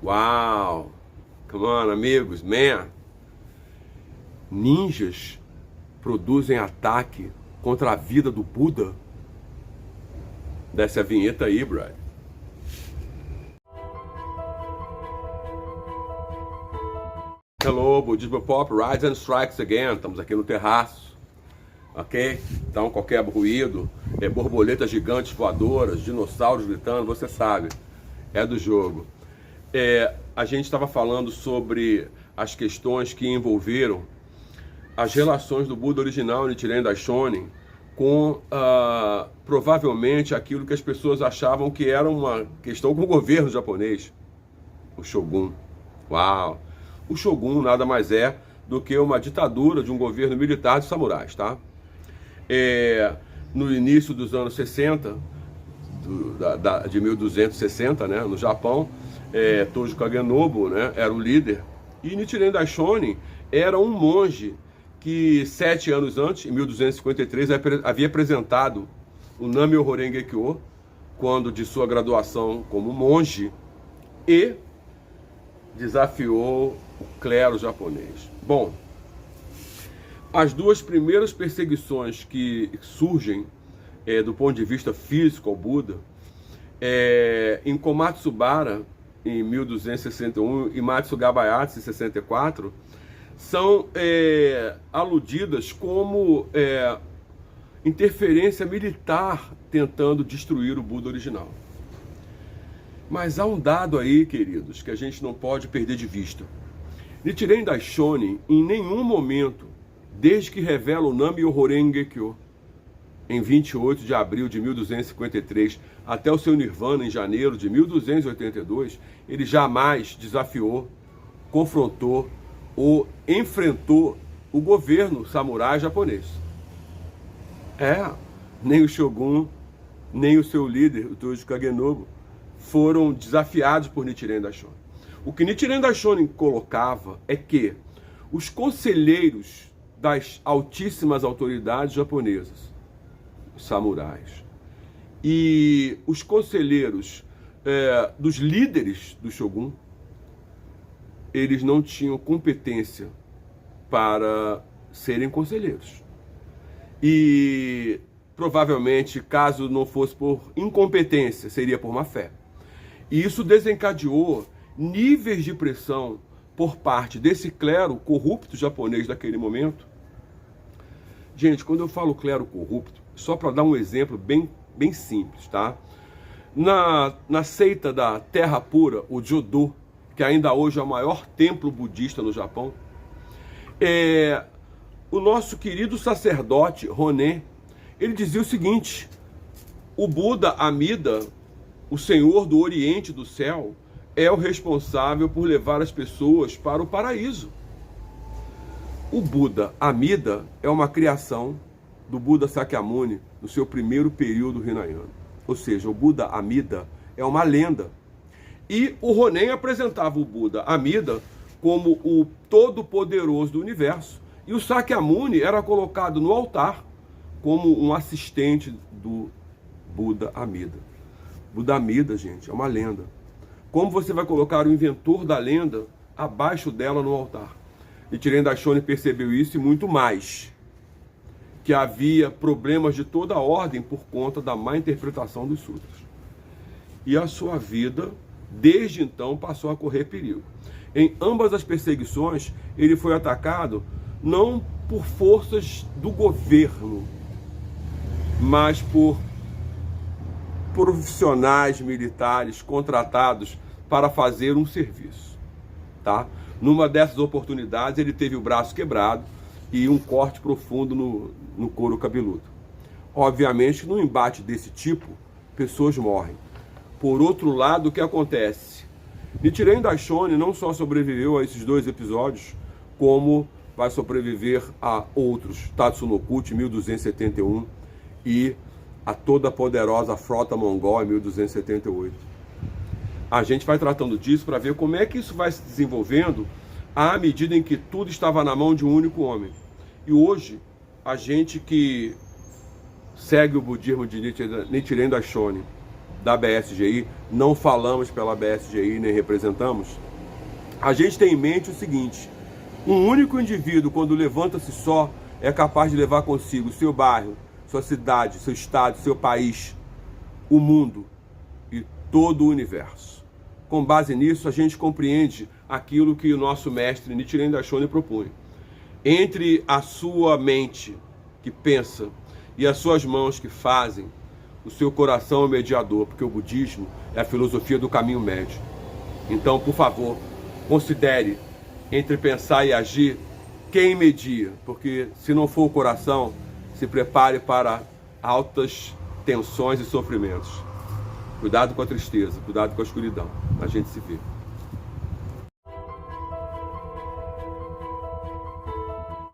Uau! Come on, amigos, man! Ninjas produzem ataque contra a vida do Buda? Desce a vinheta aí, brother. Hello, Budismo Pop, Rides and Strikes Again. Estamos aqui no terraço, ok? Então qualquer ruído, borboletas gigantes voadoras, dinossauros gritando, você sabe, é do jogo. A gente estava falando sobre as questões que envolveram as relações do Buda original, Nichiren Daishonin, com provavelmente aquilo que as pessoas achavam que era uma questão com o governo japonês, o Shogun. Uau! O Shogun nada mais é do que uma ditadura de um governo militar de samurais, tá? No início dos anos 60, de 1260, né, no Japão, Tojo Kagenobu, né, era o líder, e Nichiren Daishonin era um monge que 7 anos antes, em 1253, havia apresentado o Nammyo Horenge Kyo, quando de sua graduação como monge, e desafiou o clero japonês. Bom, as duas primeiras perseguições que surgem do ponto de vista físico ao Buda, em Komatsubara, em 1261, e Matsugabayatsu, em 64, são aludidas como interferência militar tentando destruir o Buda original. Mas há um dado aí, queridos, que a gente não pode perder de vista. Nichiren Daishonin, em nenhum momento, desde que revela o Nammyo Horenge Kyo, em 28 de abril de 1253, até o seu Nirvana, em janeiro de 1282, ele jamais desafiou, confrontou ou enfrentou o governo samurai japonês. Nem o Shogun, nem o seu líder, o Tojo Kagenobu, foram desafiados por Nichiren Daishonin. O que Nichiren Daishonin colocava é que os conselheiros das altíssimas autoridades japonesas, os samurais, e os conselheiros dos líderes do Shogun, eles não tinham competência para serem conselheiros. E provavelmente, caso não fosse por incompetência, seria por má fé. E isso desencadeou níveis de pressão por parte desse clero corrupto japonês daquele momento. Gente, quando eu falo clero corrupto, só para dar um exemplo bem simples, tá? Na seita da Terra Pura, o Jodo, que ainda hoje é o maior templo budista no Japão, o nosso querido sacerdote Ronen, ele dizia o seguinte: o Buda Amida, o Senhor do Oriente do Céu, é o responsável por levar as pessoas para o paraíso. O Buda Amida é uma criação do Buda Sakyamuni no seu primeiro período Hinayana. Ou seja, o Buda Amida é uma lenda. E o Ronen apresentava o Buda Amida como o todo-poderoso do universo. E o Sakyamuni era colocado no altar como um assistente do Buda Amida. Buda Amida, gente, é uma lenda. Como você vai colocar o inventor da lenda abaixo dela no altar? Nichiren Daishonin percebeu isso e muito mais. Que havia problemas de toda a ordem por conta da má interpretação dos sutras. E a sua vida, desde então, passou a correr perigo. Em ambas as perseguições, ele foi atacado não por forças do governo, mas por profissionais militares contratados para fazer um serviço, tá? Numa dessas oportunidades, ele teve o braço quebrado e um corte profundo no couro cabeludo. Obviamente, num embate desse tipo, pessoas morrem. Por outro lado, o que acontece? Nichiren Daishonin não só sobreviveu a esses 2 episódios, como vai sobreviver a outros, Tatsunokuchi, 1271, e a toda poderosa frota mongol, em 1278. A gente vai tratando disso para ver como é que isso vai se desenvolvendo à medida em que tudo estava na mão de um único homem. E hoje, a gente que segue o budismo de Nichiren Daishonin, da BSGI, não falamos pela BSGI, nem representamos, a gente tem em mente o seguinte: um único indivíduo, quando levanta-se só, é capaz de levar consigo seu bairro, sua cidade, seu estado, seu país, o mundo e todo o universo. Com base nisso, a gente compreende aquilo que o nosso mestre Nichiren Daishonin propunha. Entre a sua mente que pensa e as suas mãos que fazem, o seu coração é o mediador, porque o budismo é a filosofia do caminho médio. Então, por favor, considere entre pensar e agir quem media, porque se não for o coração, se prepare para altas tensões e sofrimentos. Cuidado com a tristeza, cuidado com a escuridão. A gente se vê.